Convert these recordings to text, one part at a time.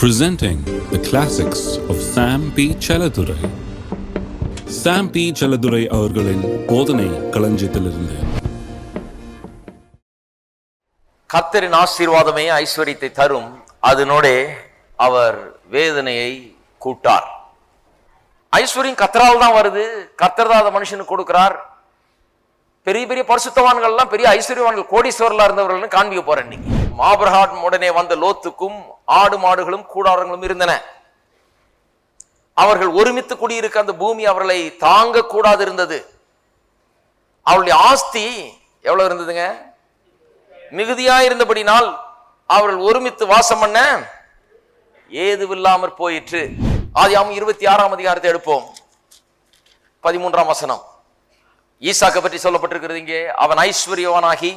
Presenting the classics of Sam P. Chaladurai. Sam P. Chaladurai அவர்களின் போதனை களஞ்சியத்திலிருந்து. கர்த்தரின் ஆசீர்வாதமே ஐஸ்வரியத்தை தரும், அதனோடே அவர் வேதனையை கூட்டார். ஐஸ்வர்யம் கர்த்தரால் தான் வருது, கர்த்தர் தான் அதை மனுஷனுக்கு கொடுக்கிறார். பெரிய பெரிய பரிசுத்தவான்கள்லாம் பெரிய ஐஸ்வர்யவான்கள் கோடீஸ்வரர்களா இருந்தவர்கள் காண்பிக்க போறேன். இன்னைக்கு ஆபிரகாம் உடனே வந்த லோத்துக்கும் ஆடு மாடுகளும் கூடாரங்களும் இருந்தன. அவர்கள் ஒருமித்து குடியிருக்க அந்த பூமி அவர்களை தாங்க கூடாது இருந்தது. அவருடைய ஆஸ்தி எவ்வளவு இருந்ததுங்க? மிகுதியா இருந்தபடினால் அவர்கள் ஒருமித்து வாசம் பண்ண ஏதுவில்லாமற் போயிற்று. ஆதியாகமம் 26ஆம் அதிகாரத்தை எடுப்போம். 13ஆம் வசனம். ஈசாக்கை பற்றி சொல்லப்பட்டிருக்கிறது இங்கே. அவன் ஐஸ்வர்யவானாகி,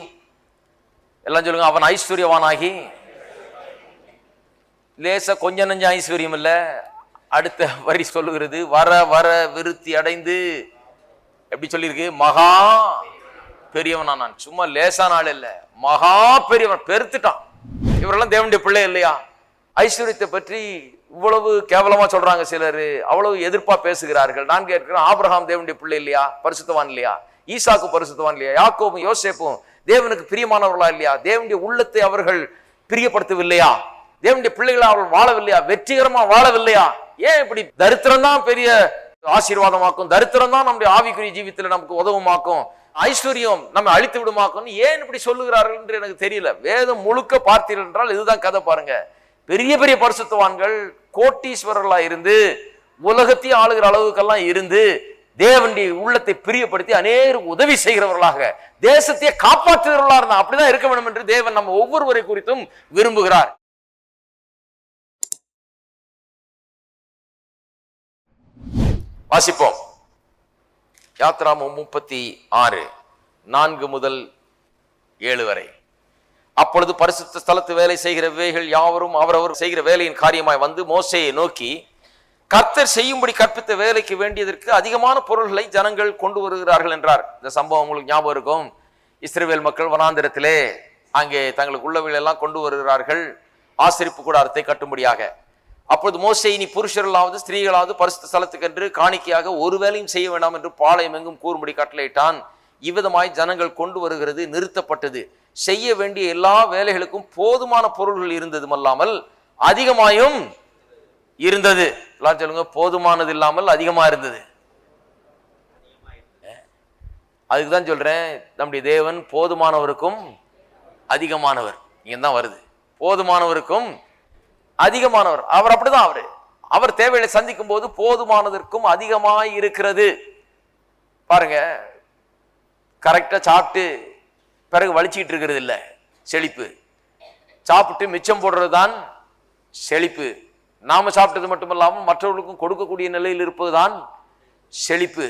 எல்லாம் சொல்லுங்க, அவன் ஐஸ்வர்யவானாகி, லேச கொஞ்ச நெஞ்ச ஐஸ்வர்யம் இல்ல. அடுத்த வரி சொல்லுகிறது, வர வர விருத்தி அடைந்து, எப்படி சொல்லியிருக்கு? மகா பெரியவனா. நான் சும்மா லேசான ஆள் இல்ல, மகா பெரியவன், பெருத்துட்டான். இவரெல்லாம் தேவனுடைய பிள்ளை இல்லையா? ஐஸ்வர்யத்தை பற்றி இவ்வளவு கேவலமா சொல்றாங்க சிலர், அவ்வளவு எதிர்ப்பா பேசுகிறார்கள். நான் கேட்கிறேன், ஆபிரகாம் தேவனுடைய பிள்ளை இல்லையா? பரிசுத்தவான் இல்லையா? ஈசாக்கு பரிசுத்தவான் இல்லையா? யாக்கோபும் யோசேப்பும் தேவனுக்கு பிரியமானவர்களா இல்லையா? தேவனுடைய உள்ளத்தை அவர்கள் பிரியப்படுத்தவில்லையா? தேவனுடைய பிள்ளைகளை அவர்கள் வாழவில்லையா? வெற்றிகரமா வாழவில்லையா? ஏன் இப்படி தரித்திரம் தான் பெரிய ஆசீர்வாதமாக்கும், தரித்திரம் தான் நம்முடைய ஆவிக்குரிய ஜீவித்துல நமக்கு உதவுமாக்கும், ஐஸ்வர்யம் நம்ம அழித்து விடுமாக்கும், ஏன் இப்படி சொல்லுகிறார்கள் என்று எனக்கு தெரியல. வேதம் முழுக்க பார்த்தீர்கள் என்றால் இதுதான் கதை. பாருங்க, பெரிய பெரிய பரிசுத்தவான்கள் கோட்டீஸ்வரர்களா இருந்து உலகத்தையும் ஆளுகிற அளவுக்கெல்லாம் இருந்து தேவனுடைய உள்ளத்தை பிரியப்படுத்தி அநேகருக்கு உதவி செய்கிறவர்களாக, தேசத்தையே காப்பாற்றுகிறவர்களா இருந்தா அப்படிதான் இருக்க வேண்டும் என்று தேவன் நம்ம ஒவ்வொருவரை குறித்தும் விரும்புகிறார். வாசிப்போம். யாத்ராகமம் 36 4 முதல் 7 வரை. அப்பொழுது பரிசுத்த ஸ்தலத்து வேலை செய்கிறவைகள் யாவரும் அவரவர் செய்கிற வேலையின் காரியமாய் வந்து மோசேயை நோக்கி, கர்த்தர் செய்யும்படி கற்பித்த வேலைக்கு வேண்டியதற்கு அதிகமான பொருள்களை ஜனங்கள் கொண்டு வருகிறார்கள் என்றார். இந்த சம்பவம் உங்களுக்கு ஞாபகம் இருக்கும். இஸ்ரவேல் மக்கள் வனாந்திரத்திலே அங்கே தங்களுக்கு உள்ளவைகள் எல்லாம் கொண்டு வருகிறார்கள் ஆசரிப்பு கூடாரத்தை கட்டும்படியாக. அப்பொழுது மோசே, நீ புருஷர்களாவது ஸ்திரீகளாவது பரிசுத்த ஸ்தலத்துக்கென்று காணிக்கையாக ஒரு வேலையும் செய்ய வேண்டாம் என்று பாளையம் எங்கும் கூறும்படி கட்டளையிட்டான். இவ்விதமாய் ஜனங்கள் கொண்டு வருகிறது நிறுத்தப்பட்டது. செய்ய வேண்டிய எல்லா வேலைகளுக்கும் போதுமான பொருள்கள் இருந்ததும் அல்லாமல் அதிகமாயும் இருந்தது. எல்லாம் சொல்லுங்க, போதுமானது இல்லாமல் அதிகமா இருந்தது. அதுக்குதான் சொல்றேன், நம்முடைய தேவன் போதுமானவருக்கும் அதிகமானவர். இங்க தான் வருது, போதுமானவருக்கும் அதிகமானவர். அவர் அப்படிதான். அவர் தேவைகளை சந்திக்கும் போது போதுமானதற்கும் அதிகமாய் இருக்கிறது. பாருங்க, கரெக்டா சாப்பிட்டு பிறகு வலிச்சிட்டு இருக்கிறது இல்ல செழிப்பு. சாப்பிட்டு மிச்சம் போடுறது தான் செழிப்பு. நாம சாப்பிட்டது மட்டுமல்லாமல் மற்றவர்களுக்கும் கொடுக்கக்கூடிய நிலையில் இருப்பதுதான் செழிப்பு.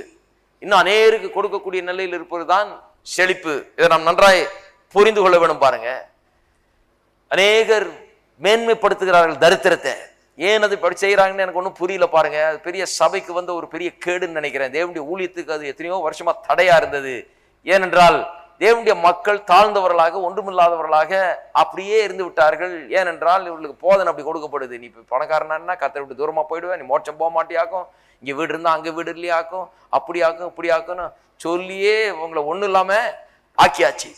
இன்னும் அநேருக்கு கொடுக்கக்கூடிய நிலையில் இருப்பதுதான் செழிப்பு. இதை நாம் நன்றாய் புரிந்து கொள்ள வேண்டும். பாருங்க, அநேகர் மேன்மைப்படுத்துகிறார்கள் தரித்திரத்தை. ஏன் அது இப்படி செய்யறாங்கன்னு எனக்கு ஒன்றும் புரியல. பாருங்க, அது பெரிய சபைக்கு வந்த ஒரு பெரிய கேடுன்னு நினைக்கிறேன். தேவனுடைய ஊழியத்துக்கு அது எத்தனையோ வருஷமா தடையா இருந்தது. ஏனென்றால் தேவனுடைய மக்கள் தாழ்ந்தவர்களாக, ஒன்றுமில்லாதவர்களாக அப்படியே இருந்து விட்டார்கள். ஏனென்றால் இவர்களுக்கு போதனை அப்படி கொடுக்கப்படுது. நீ இப்போ பணக்காரனா கர்த்தரை விட்டு தூரமா போயிடுவேன், நீ மோட்சம் போக மாட்டியாக்கும், இங்க வீடு இருந்தா அங்க வீடு இல்லையாக்கும், அப்படியாக்கும் இப்படியாக்கும்னு சொல்லியே உங்களை ஒன்றும் இல்லாம ஆக்கியாச்சு.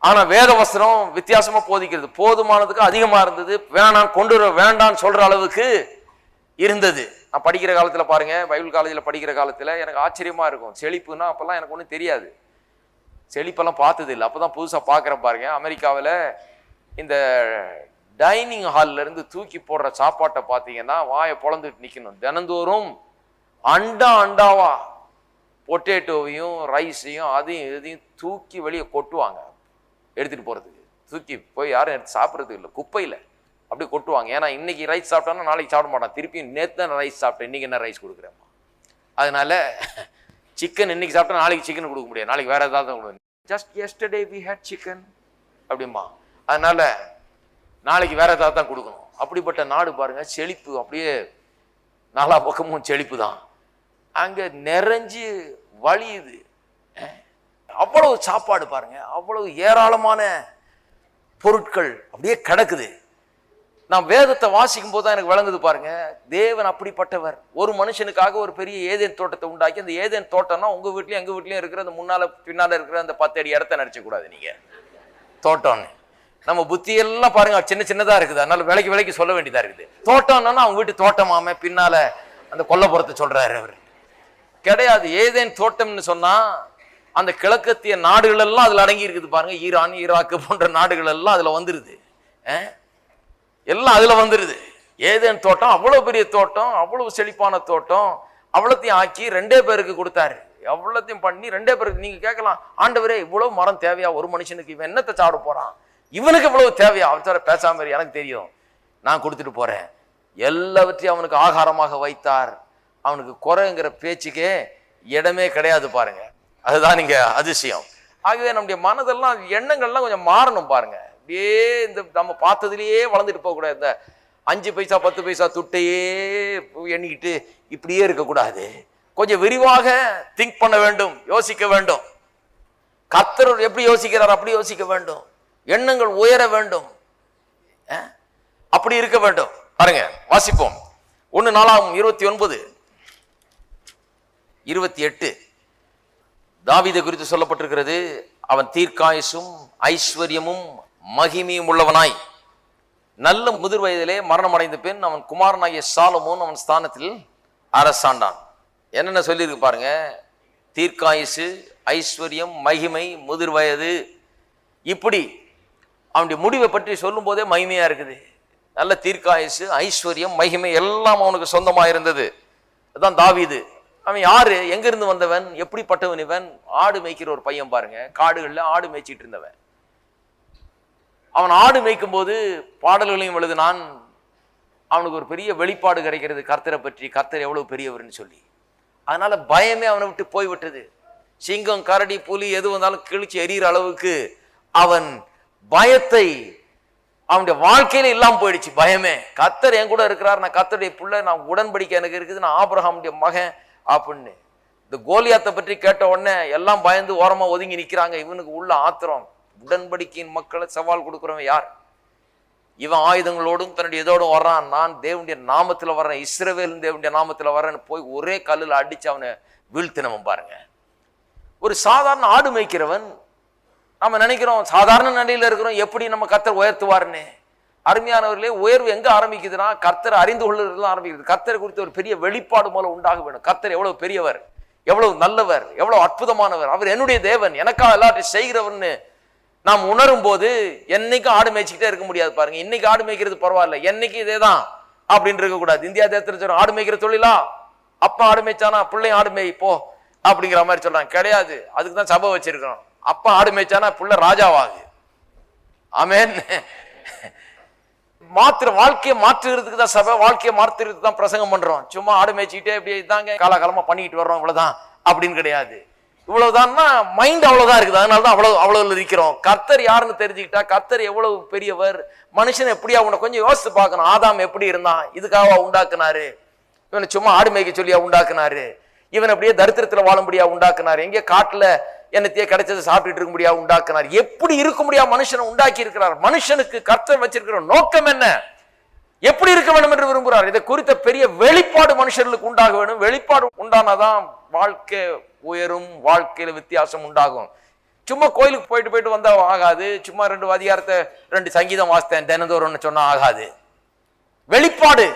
ஆனா வேத வசனம் வித்தியாசமா போதிக்கிறது. போதுமானதுக்கு அதிகமா இருந்தது, வேணாம் கொண்டு வர வேண்டான்னு சொல்ற அளவுக்கு இருந்தது. நான் படிக்கிற காலத்துல பாருங்க, பைபிள் காலேஜில் படிக்கிற காலத்துல எனக்கு ஆச்சரியமா இருக்கும். செழிப்புன்னா அப்பெல்லாம் எனக்கு ஒன்றும் தெரியாது, செழிப்பெல்லாம் பார்த்தது இல்லை. அப்பதான் புதுசா பாக்குறேன். பாருங்க, அமெரிக்காவில் இந்த டைனிங் ஹால்ல இருந்து தூக்கி போடுற சாப்பாட்டை பார்த்தீங்கன்னா வாயை பொழந்துட்டு நிக்கணும். தினந்தோறும் அண்டா அண்டாவா பொட்டேட்டோவையும் ரைஸையும் அதையும் இதையும் தூக்கி வெளியே கொட்டுவாங்க. எடுத்துட்டு போறதுக்கு தூக்கி போய் யாரும் எடுத்து சாப்பிட்றதுக்கு இல்லை, குப்பையில் அப்படி கொட்டுவாங்க. ஏன்னா இன்னைக்கு ரைஸ் சாப்பிட்டானா நாளைக்கு சாப்பிட மாட்டான், திருப்பி நேற்று தான் ரைஸ் சாப்பிட்டேன், இன்னைக்கு என்ன ரைஸ் கொடுக்குறேம்மா. அதனால சிக்கன் இன்னைக்கு சாப்பிட்டா நாளைக்கு சிக்கன் கொடுக்க முடியாது, நாளைக்கு வேற ஏதாவது கொடுக்க. Just yesterday we had chicken அப்படிமா, அதனால நாளைக்கு வேற ஏதாவது தான் கொடுக்கணும். அப்படிப்பட்ட நாடு பாருங்க, செழிப்பு அப்படியே நாலா பக்கமும் செழிப்பு தான். அங்க நிறைஞ்சு வழியுது. அவ்வளவு சாப்பாடு பாருங்க, அவ்வளவு ஏராளமான பொருட்கள் அப்படியே கிடக்குது. நான் வேதத்தை வாசிக்கும் போது தான் எனக்கு விளங்குது பாருங்க. தேவன் அப்படிப்பட்டவர். ஒரு மனுஷனுக்காக ஒரு பெரிய ஏதேன் தோட்டத்தை உண்டாக்கி, அந்த ஏதேன் தோட்டம்னா உங்க வீட்லயும் எங்க வீட்லயும் இருக்கிற அந்த முன்னால பின்னால இருக்கிற அந்த 10 அடி இடத்த நினைச்ச கூடாது நீங்க தோட்டம்னு. நம்ம புத்தி எல்லாம் பாருங்க சின்ன சின்னதா இருக்குது, அதனால விலைக்கு சொல்ல வேண்டியதா இருக்குது. தோட்டம்னா அவங்க வீட்டு தோட்டமாம பின்னால அந்த கொல்லப்புறத்தை சொல்றாரு அவர். கிடையாது. ஏதேன் தோட்டம்னு சொன்னா அந்த கிழக்கத்திய நாடுகள் எல்லாம் அதுல அடங்கி இருக்குது பாருங்க. ஈரான், ஈராக்கு போன்ற நாடுகள் எல்லாம் அதுல வந்துருது. எல்லாம் அதுல வந்துருது. ஏதேன் தோட்டம் அவ்வளவு பெரிய தோட்டம், அவ்வளவு செழிப்பான தோட்டம். அவ்வளத்தையும் ஆக்கி 2 பேருக்கு கொடுத்தாரு. எவ்வளத்தையும் பண்ணி 2 பேருக்கு. நீங்க கேட்கலாம், ஆண்டவரே இவ்வளவு மரம் தேவையா ஒரு மனுஷனுக்கு? இவன் என்னத்தை சாப்பிட போறான்? இவனுக்கு இவ்வளவு தேவையா? அவர் பேசாம எனக்கு தெரியும், நான் கொடுத்துட்டு போறேன். எல்லாவற்றையும் அவனுக்கு ஆகாரமாக வைத்தார். அவனுக்கு குறைங்கிற பேச்சுக்கே இடமே கிடையாது பாருங்க. அதுதான் நீங்க அதிசயம். ஆகவே நம்முடைய மனதெல்லாம் எண்ணங்கள்லாம் கொஞ்சம் மாறணும் பாருங்க. அப்படியே இந்த நம்ம பார்த்ததுலயே வளர்ந்துட்டு போக கூடாது. இந்த 5 பைசா 10 பைசா துட்டையே எண்ணிக்கிட்டு இப்படியே இருக்கக்கூடாது. கொஞ்சம் விரிவாக திங்க் பண்ண வேண்டும், யோசிக்க வேண்டும். கர்த்தர் எப்படி யோசிக்கிறார் அப்படி யோசிக்க வேண்டும். எண்ணங்கள் உயர வேண்டும், அப்படி இருக்க வேண்டும். பாருங்க வாசிப்போம். 1 நாளாகமம் 29 28 தாவீதை குறித்து சொல்லப்பட்டிருக்கிறது. அவன் தீர்க்காயுசும் ஐஸ்வர்யமும் மகிமையும் உள்ளவனாய் நல்ல முதிர் வயதிலே மரணம் அடைந்த பின் அவன் குமாரனாகிய சாலமோன் அவன் ஸ்தானத்தில் அரசாண்டான். என்னென்ன சொல்லியிருக்கு பாருங்க. தீர்க்காயுசு, ஐஸ்வர்யம், மகிமை, முதிர் வயது, இப்படி அவனுடைய முடிவை பற்றி சொல்லும் போதே மகிமையா இருக்குது. நல்ல தீர்க்காயுசு, ஐஸ்வர்யம், மகிமை எல்லாம் அவனுக்கு சொந்தமா இருந்தது. அதுதான் தாவீது. அவன் யாரு, எங்கிருந்து வந்தவன், எப்படிப்பட்டவன்? இவன் ஆடு மேய்க்கிற ஒரு பையன் பாருங்க. காடுகள்ல ஆடு மேய்ச்சிட்டு இருந்தவன். அவன் ஆடு மேய்க்கும் போது பாடல்களையும் எழுதினான். அவனுக்கு ஒரு பெரிய வெளிப்பாடு கிடைக்கிறது கர்த்தரை பற்றி, கர்த்தர் எவ்வளவு பெரியவர்னு சொல்லி. அதனால பயமே அவனை விட்டு போய்விட்டது. சிங்கம், கரடி, புலி எது வந்தாலும் கிழிச்சு எறிகிற அளவுக்கு அவன் பயத்தை அவனுடைய வாழ்க்கையில இல்லாம போயிடுச்சு. பயமே. கர்த்தர் என் கூட இருக்கிறார், நான் கர்த்தருடைய பிள்ளை, நான் உடன்படிக்கை எனக்கு இருக்குது, நான் ஆபிரகாமுடைய மகன் அப்படின்னு. இந்த கோலியாத்தை பற்றி கேட்ட உடனே எல்லாம் பயந்து ஓரமா ஒதுங்கி நிக்கிறாங்க. இவனுக்கு உள்ள ஆத்திரம். உடன்படிக்கையின் மக்களை சவால் கொடுக்கிறவன் யார்? இவன் ஆயுதங்களோடும் தன்னுடைய இதோடும் வர்றான். நான் தேவனுடைய நாமத்துல வர்றேன், இஸ்ரவேல் தேவனுடைய நாமத்துல வர்றேன்னு போய் ஒரே கல்லுல அடிச்சு அவனை வீழ்த்தினவன் பாருங்க. ஒரு சாதாரண ஆடு மேய்க்கிறவன். நம்ம நினைக்கிறோம் சாதாரண நிலையில இருக்கிறோம், எப்படி நம்ம கர்த்தர் உயர்த்துவாருன்னு. அருமையானவர்களே, உயர்வு எங்க ஆரம்பிக்குதுன்னா கர்த்தர் அறிந்து கொள்ளுறதுல ஆரம்பிக்குது. கர்த்தரை குறித்து ஒரு பெரிய வெளிப்பாடு மூலம் உண்டாக வேண்டும். கர்த்தர் எவ்வளவு பெரியவர், எவ்வளவு நல்லவர், எவ்வளவு அற்புதமானவர், அவர் என்னுடைய தேவன், எனக்காக எல்லாத்தையும் செய்கிறவர்னு நாம் உணரும் போது என்னைக்கும் ஆடு மேய்ச்சிக்கிட்டே இருக்க முடியாது பாருங்க. இன்னைக்கு ஆடு மேய்க்கிறது பரவாயில்ல, என்னைக்கு இதேதான் அப்படின்னு இருக்க கூடாது. இந்தியா தேசத்துல ஆடு மேய்க்கிற தொழிலா? அப்பா ஆடு மேய்ச்சானா பிள்ளையும் ஆடு மேய் போ அப்படிங்கிற மாதிரி சொல்றாங்க. கிடையாது. அதுக்கு தான் சபை வச்சிருக்கிறோம். அப்பா ஆடு மேய்ச்சானா பிள்ளை ராஜாவாகு. ஆமென். வாழ்க்கையை மாற்றுறதுக்கு தான் சபை, வாழ்க்கையை மாற்றுறதுக்கு தான் பிரசங்கம் பண்றோம். சும்மா ஆடு மேய்ச்சிக்கிட்டே இப்படி இதாங்க காலகாலமா பண்ணிக்கிட்டு வர்றோம் இவ்வளவுதான் அப்படின்னு கிடையாது. இவ்வளவுதான்னா மைண்ட் அவ்வளவுதான் இருக்குது. அதனாலதான் அவ்வளவு இருக்கிறோம். கர்த்தர் யாருன்னு தெரிஞ்சுக்கிட்டா கர்த்தர் எவ்வளவு பெரியவர், மனுஷன் எப்படியா உன்னை கொஞ்சம் யோசித்து பார்க்கணும். ஆதாம் எப்படி இருந்தான், இதுக்காக உண்டாக்குனாரு. இவனை சும்மா ஆடு மேய்க்க சொல்லியா உண்டாக்குனாரு. இவன் அப்படியே தரித்திரத்துல வாழும்படியா உண்டாக்குனாரு. எங்கே காட்டுல என்னத்தையே கிடைச்சதை சாப்பிட்டுட்டு இருக்க முடியாது உண்டாக்குனார். எப்படி இருக்க முடியாது மனுஷனை உண்டாக்கி இருக்கிறார். மனுஷனுக்கு கர்த்தர் வச்சிருக்கிற நோக்கம் என்ன, எப்படி இருக்க வேண்டும் என்று விரும்புகிறார். இதை குறித்த பெரிய வெளிப்பாடு மனுஷர்களுக்கு உண்டாக வேண்டும். வெளிப்பாடு உண்டானாதான் வாழ்க்கை உயரும், வாழ்க்கையில வித்தியாசம் உண்டாகும். சும்மா கோயிலுக்கு போயிட்டு வந்தா ஆகாது. சும்மா 2 அதிகாரத்தை 2 சங்கீதம் வாசித்தேன் தினந்தோறும்னு சொன்னா ஆகாது. வெளிப்பாடு,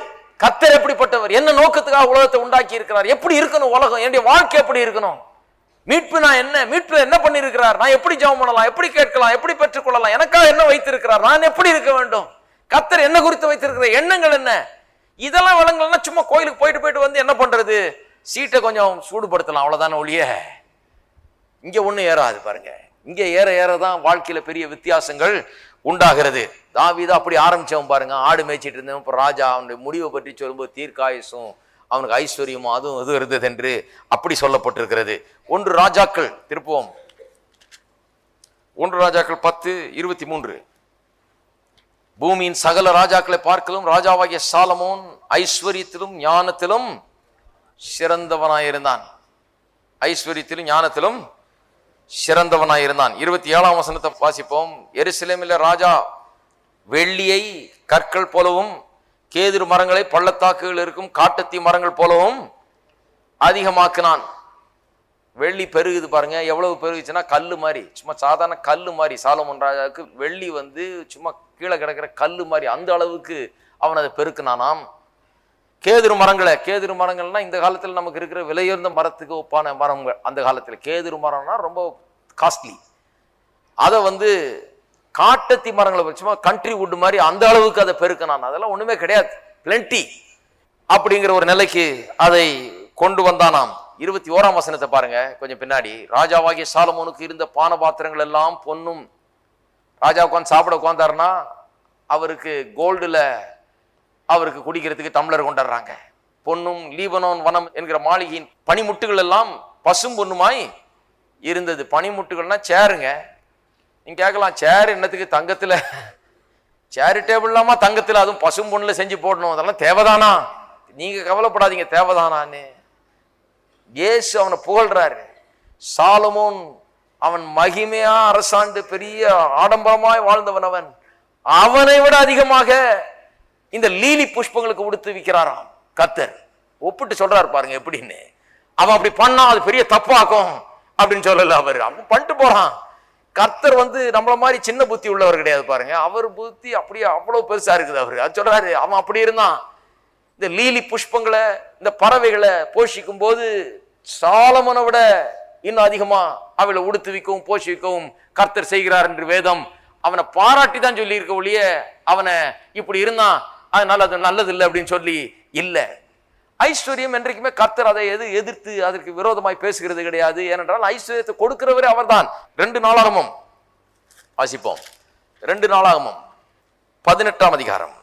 கர்த்தர் எப்படிப்பட்டவர், என்ன நோக்கத்துக்காக உலகத்தை உண்டாக்கி இருக்கிறார், எப்படி இருக்கணும் உலகம், என்னுடைய வாழ்க்கை எப்படி இருக்கணும், மீட்பு நான் என்ன, மீட்புல என்ன பண்ணி இருக்கிறார், நான் எப்படி ஜெபம் பண்ணலாம், எப்படி கேட்கலாம், எப்படி பெற்றுக்கொள்ளலாம், எனக்காக என்ன வைத்திருக்கிறார், நான் எப்படி இருக்க வேண்டும், கர்த்தர் என்ன குறித்து வைத்திருக்கிற எண்ணங்கள் என்ன, இதெல்லாம் விளங்கலன்னா சும்மா கோயிலுக்கு போயிட்டு வந்து என்ன பண்றது, சீட்டை கொஞ்சம் சூடுபடுத்தலாம் அவ்வளவுதான ஒழிய இங்க ஒண்ணு ஏறாது பாருங்க. இங்க ஏறதான் வாழ்க்கையில பெரிய வித்தியாசங்கள் உண்டாகிறது. தாவீது அப்படி ஆரம்பிச்சவன் பாருங்க. ஆடு மேய்ச்சிட்டு இருந்தவன் இப்ப ராஜா. அவனுடைய முடிவை பற்றி சொல்லும்போது தீர்க்காயுசும் அவனுக்கு ஐஸ்வர்யமும் அதுவும் இது இருந்தது என்று அப்படி சொல்லப்பட்டிருக்கிறது. 1 ராஜாக்கள் திருப்புவோம். 1 ராஜாக்கள் 10:23. பூமியின் சகல ராஜாக்களை பார்க்கலும் ராஜாவாகிய சாலமோன் ஐஸ்வர்யத்திலும் ஞானத்திலும் சிறந்தவனாயிருந்தான். ஐஸ்வர்யத்திலும் ஞானத்திலும் சிறந்தவனாயிருந்தான். 27ஆம் வசனத்தை வாசிப்போம். எருசலேமில் ராஜா வெள்ளியை கற்கள் போலவும் கேதுரு மரங்களை பள்ளத்தாக்குகள் இருக்கும் காட்டத்தி மரங்கள் போலவும் அதிகமாக்கினான். வெள்ளி பெருகுது பாருங்க, எவ்வளவு பெருகுச்சுன்னா கல்லு மாதிரி, சும்மா சாதாரண கல்லு மாதிரி. சாலமோன் ராஜாவுக்கு வெள்ளி சும்மா கீழே கிடக்கிற கல்லு மாதிரி, அந்த அளவுக்கு அவன் அதை பெருக்கினானாம். கேதுரு மரங்கள்னா இந்த காலத்தில் நமக்கு இருக்கிற விலையுயர்ந்த மரத்துக்கு ஒப்பான மரங்கள். அந்த காலத்தில் கேதுரு மரம்னா ரொம்ப காஸ்ட்லி. அதை காட்டத்தி மரங்களை சும்மா கண்ட்ரி வுட் மாதிரி அந்த அளவுக்கு அதை பெருக்கினான். அதெல்லாம் ஒண்ணுமே கிடையாது, பிளென்டி அப்படிங்கிற ஒரு நிலைக்கு அதை கொண்டு வந்தானாம். 21ஆம் வசனத்தை பாருங்க, கொஞ்சம் பின்னாடி. ராஜாவாகிய சாலமோனுக்கு இருந்த பான பாத்திரங்கள் எல்லாம் பொன்னும். ராஜா உட்காந்து சாப்பிட உட்கார்ந்தாருன்னா அவருக்கு கோல்டுல அவருக்கு குடிக்கிறதுக்கு டம்ளர் கொண்டாடுறாங்க. பொன்னும் லீபனோன் வனம் என்கிற மாளிகையின் பனிமுட்டுகள் எல்லாம் பசும் பொண்ணுமாய் இருந்தது. பனிமுட்டுகள்னா சேருங்க. நீங்க கேட்கலாம், சேர் என்னத்துக்கு தங்கத்துல, சேரு டேபிள் இல்லாம தங்கத்துல அதுவும் பசும் பொண்ணுல செஞ்சு போடணும், அதெல்லாம் தேவைதானா? நீங்க கவலைப்படாதீங்க, தேவைதானான்னு. இயேசு அவனை புகழ்றாரு. சாலமோன் அவன் மகிமையா அரசாண்டு பெரிய ஆடம்பரமாய் வாழ்ந்தவன். அவனை விட அதிகமாக இந்த லீலி புஷ்பங்களுக்கு உடுத்து விற்கிறாராம் கர்த்தர். ஒப்பிட்டு சொல்றாரு பாருங்க எப்படின்னு. அவன் அப்படி பண்ணா அது பெரிய தப்பாக்கும் அப்படின்னு சொல்லல. அவன் பண்ணிட்டு போறான். கர்த்தர் நம்மள மாதிரி சின்ன புத்தி உள்ளவர் கிடையாது பாருங்க. அவர் புத்தி அப்படியே அவ்வளவு பெருசா இருக்குது. அது சொல்றாரு, அவன் அப்படி இருந்தான். இந்த லீலி புஷ்பங்களை இந்த பறவைகளை போஷிக்கும் போது சாலமோனை விட இன்னும் அதிகமா அவளை உடுத்துவிக்கவும் போஷிக்கவும் கர்த்தர் செய்கிறார் என்று வேதம் அவனை பாராட்டி தான் சொல்லி இருக்க ஒழிய அவனை இப்படி இருந்தான் அதனால அது நல்லது இல்லை அப்படின்னு சொல்லி இல்லை. ஐஸ்வர்யம் என்றைக்குமே கர்த்தர் அதை எதிர்த்து அதற்கு விரோதமாய் பேசுகிறது கிடையாது. ஏனென்றால் ஐஸ்வர்யத்தை கொடுக்கிறவரே அவர்தான். 2 நாளாகமம் வாசிப்போம். 2 நாளாகமம் 18ஆம் அதிகாரம்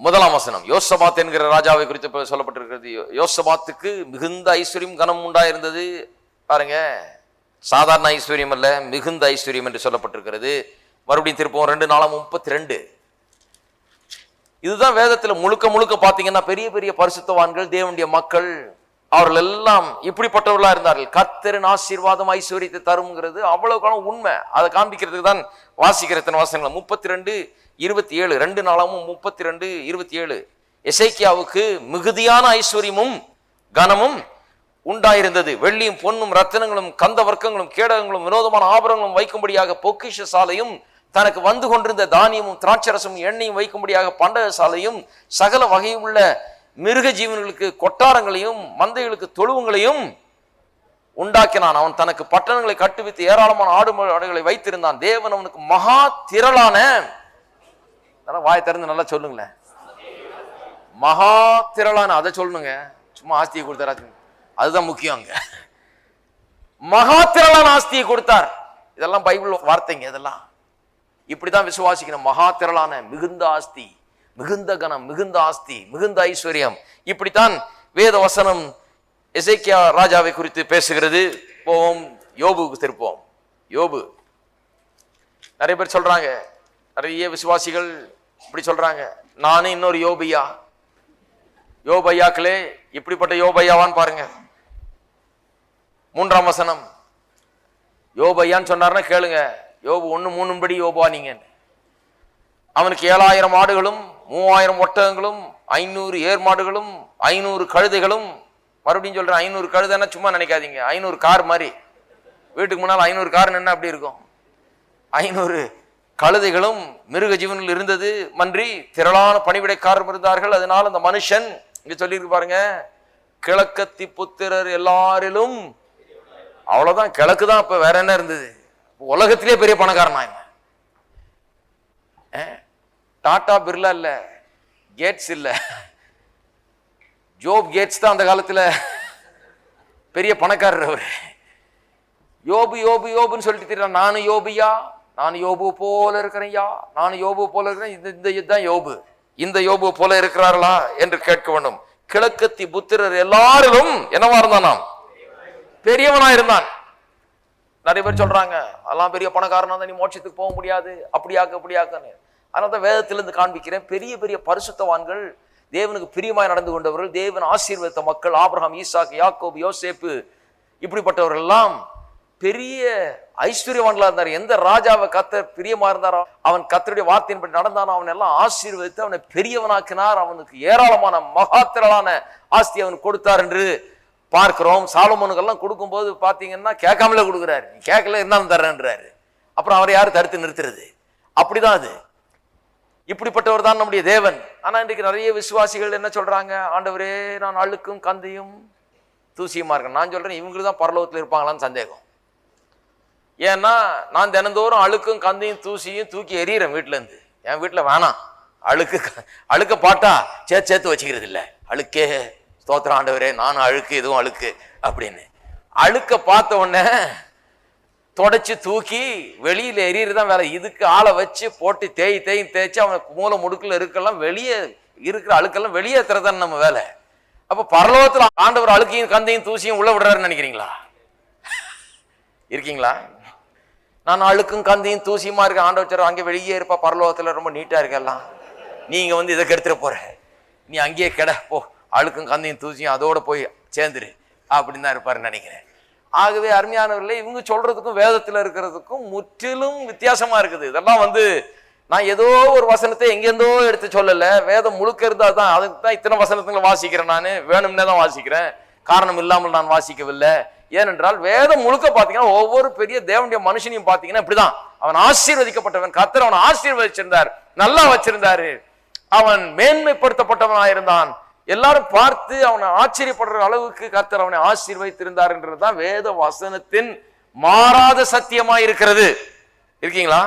1ஆம் வசனம். யோசபாத் என்கிற ராஜாவை குறித்து சொல்லப்பட்டிருக்கிறது. யோசபாத்துக்கு மிகுந்த ஐஸ்வர்யம் கனம் உண்டாயிருந்தது. பாருங்க, சாதாரண ஐஸ்வர்யம் அல்ல, மிகுந்த ஐஸ்வர்யம் என்று சொல்லப்பட்டிருக்கிறது. மறுபடியும் திருப்போம் 2 நாளாகமம் 32. இதுதான் வேதத்துல முழுக்க முழுக்க பாத்தீங்கன்னா பெரிய பெரிய பரிசுத்தவான்கள் தேவனுடைய மக்கள் அவர்கள் எல்லாம் இப்படிப்பட்டவர்களா இருந்தார்கள். கர்த்தரின் ஆசீர்வாதம் ஐஸ்வர்யத்தை தரும்ங்கிறது அவ்வளவு காலம் உண்மை. அதை காண்பிக்கிறதுக்கு தான் வாசிக்கிற வசனங்கள் 32:27. 2 நாளாகமம் 32:27. எசேக்கியாவுக்கு மிகுதியான ஐஸ்வர்யமும் கனமும் உண்டாயிருந்தது. வெள்ளியும் பொன்னும் ரத்தினங்களும் கந்த வர்க்கங்களும் கேடகங்களும் வினோதமான ஆபரணங்களும் வைக்கும்படியாக பொக்கிஷ சாலையும், தனக்கு வந்து கொண்டிருந்த தானியமும் திராட்சரசமும் எண்ணெயும் வைக்கும்படியாக பண்டக சாலையும், சகல வகையுள்ள மிருக ஜீவன்களுக்கு கொட்டாரங்களையும் மந்தைகளுக்கு தொழுவங்களையும் உண்டாக்கினான். அவன் தனக்கு பட்டணங்களை கட்டுவித்து ஏராளமான ஆடு மாடுகளை வைத்திருந்தான். தேவன் அவனுக்கு மகா திரளான, வாய் திறந்து நல்லா சொல்லுங்களேன், மகா திரளான, அதை சொல்லணுங்க, சும்மா ஆஸ்தியை கொடுத்தாரு, அதுதான் முக்கியம். அங்க மகா திரளான ஆஸ்தியை கொடுத்தார். இதெல்லாம் பைபிள் வார்த்தைங்க. இதெல்லாம் இப்படிதான் விசுவாசிக்கணும். மகா திரளான, மிகுந்த ஆஸ்தி, மிகுந்த கனம், மிகுந்த ஆஸ்தி, மிகுந்த ஐஸ்வர்யம், இப்படித்தான் வேத வசனம் எசேக்கியா ராஜாவை குறித்து பேசுகிறது. போவோம், யோபுக்கு திருப்போம். யோபு, நிறைய பேர் சொல்றாங்க, நிறைய விசுவாசிகள் இப்படி சொல்றாங்க, நானும் இன்னொரு யோபையா. யோபையாக்களே, இப்படிப்பட்ட யோபையாவான்னு பாருங்க. 3ஆம் வசனம். யோபையான்னு சொன்னார்னா கேளுங்க. யோபு 1:3 யோபா நீங்க. அவனுக்கு 7000 ஆடுகளும் 3000 ஒட்டகங்களும் 500 ஏர் மாடுகளும் 500 கழுதைகளும். மறுபடியும் சொல்றேன், 500 கழுதைன்னா சும்மா நினைக்காதீங்க, 500 கார் மாதிரி. வீட்டுக்கு முன்னால் 500 கார் நின்னா அப்படி இருக்கும். 500 கழுதைகளும் மிருக ஜீவனில் இருந்தது. மன்றி திரளான பணிவிடைக்காரர் இருந்தார்கள். அதனால அந்த மனுஷன் இங்க சொல்லியிருக்கு பாருங்க, கிழக்கத்தி புத்திரர் எல்லாரிலும், அவ்வளவுதான், கிழக்கு தான். இப்ப வேற என்ன இருந்தது? உலகத்திலே பெரிய பணக்காரனா? டாடா பிர்லா இல்ல, கேட்ஸ் இல்ல, ஜோப் கேட்ஸ் தான் அந்த காலத்துல பெரிய பணக்காரர் அவரு. யோபு யோபு யோபுன்னு சொல்லிட்டு நானும் யோபியா, நான் யோபு போல இருக்கிறேன்யா, நான் யோபு போல இருக்கிறேன். இந்த இதுதான் யோபு. இந்த யோபு போல இருக்கிறார்களா என்று கேட்க வேண்டும். கிழக்கத்தி புத்திரர் எல்லாரிலும் என்னவா இருந்தானாம்? பெரியவனா இருந்தான். நிறைய பேர் சொல்றாங்க, அதெல்லாம் பெரிய பணக்காரனா தான் நீ மோட்சத்துக்கு போக முடியாது, அப்படியாக்க அப்படியாக்கன்னு. அதனால தான் வேதத்திலிருந்து காண்பிக்கிறேன், பெரிய பெரிய பரிசுத்தவான்கள், தேவனுக்கு பிரியமாய் நடந்து கொண்டவர்கள், தேவன் ஆசீர்வதித்த மக்கள், ஆபிரகாம், ஈசாக்கு, யாக்கோபு, யோசேப்பு, இப்படிப்பட்டவர்கள் எல்லாம் பெரிய ஐஸ்வர்யவான்களா இருந்தார். எந்த ராஜாவை கர்த்தர் பிரியமா இருந்தாரோ, அவன் கர்த்தருடைய வார்த்தையின்படி நடந்தானோ, அவன் எல்லாம் ஆசீர்வதித்து அவனை பெரியவனாக்கினார். அவனுக்கு ஏராளமான மகாத்திரளான ஆஸ்தி அவன் கொடுத்தார் என்று பார்க்கிறோம். சாலமோனுக்கெல்லாம் கொடுக்கும்போது பாத்தீங்கன்னா கேட்காமலே கொடுக்குறாரு. நீ கேட்கல இருந்தாலும் தர்றேன்றாரு. அப்புறம் அவரை யாரு தடுத்து நிறுத்துறது? அப்படிதான் அது. இப்படிப்பட்டவர் தான் நம்முடைய தேவன். ஆனா இன்றைக்கு நிறைய விசுவாசிகள் என்ன சொல்றாங்க, ஆண்டவரே நான் அழுக்கும் கந்தையும் தூசியுமா இருக்கேன். நான் சொல்றேன், இவங்களுக்கு தான் பரலோகத்தில் இருப்பாங்களான்னு சந்தேகம். ஏன்னா நான் தினந்தோறும் அழுக்கும் கந்தையும் தூசியும் தூக்கி எறிகிறேன் வீட்டுல இருந்து. என் வீட்டுல வேணாம், அழுக்க பாட்டா சேர்த்து வச்சுக்கிறது இல்லை. அழுக்கே ஸ்தோத்திரம் ஆண்டவரே, நானும் அழுக்கு இதுவும் அழுக்கு அப்படின்னு. அழுக்க பார்த்த உடனே தொடச்சி தூக்கி வெளியில எறியறதுதான் வேலை. இதுக்கு ஆளை வச்சு போட்டு தேய்ச்சி அவனுக்கு மூல முடுக்குல இருக்கலாம், வெளியே இருக்கிற அழுக்கெல்லாம் வெளியேற்றுறதான் நம்ம வேலை. அப்ப பரலோகத்துல ஆண்டவர் அழுக்கையும் கந்தையும் தூசியும் உள்ள விடுறாருன்னு நினைக்கிறீங்களா? இருக்கீங்களா? நான் அழுக்கும் கந்தையும் தூசியுமா இருக்கேன், ஆண்டவர் அங்கே வெளியே இருப்பா, பரலோகத்துல ரொம்ப நீட்டா இருக்கெல்லாம், நீங்க வந்து இதை கெடுத்துட போற, நீ அங்கேயே கெட போ, அழுக்கும் கந்தையும் தூசியும் அதோட போய் சேர்ந்துரு அப்படின்னு தான் இருப்பாருன்னு நினைக்கிறேன். ஆகவே அருமையானவர்களே, இவங்க சொல்றதுக்கும் வேதத்துல இருக்கிறதுக்கும் முற்றிலும் வித்தியாசமா இருக்குது. இதெல்லாம் வந்து நான் ஏதோ ஒரு வசனத்தை எங்கேருந்தோ எடுத்து சொல்லல, வேதம் முழுக்க இருந்தா தான். அதுக்கு தான் இத்தனை வசனத்துங்களை வாசிக்கிறேன். நான் வேணும்னே தான் வாசிக்கிறேன், காரணம் இல்லாமல் நான் வாசிக்கவில்லை. ஏனென்றால் வேதம் முழுக்க பாத்தீங்கன்னா ஒவ்வொரு பெரிய தேவனுடைய மனுஷனையும் பாத்தீங்கன்னா இப்படிதான். அவன் ஆசீர்வதிக்கப்பட்டவன், கர்த்தர் அவன் ஆசீர்வதிச்சிருந்தார், நல்லா வச்சிருந்தாரு, அவன் மேன்மைப்படுத்தப்பட்டவனாயிருந்தான். எல்லாரும் பார்த்து அவனை ஆச்சரியப்படுற அளவுக்கு கர்த்தர் அவனை ஆசீர்வதித்திருந்தார் என்றதுதான் வேத வசனத்தின் மாறாத சத்தியமாய் இருக்கிறது. இருக்கீங்களா?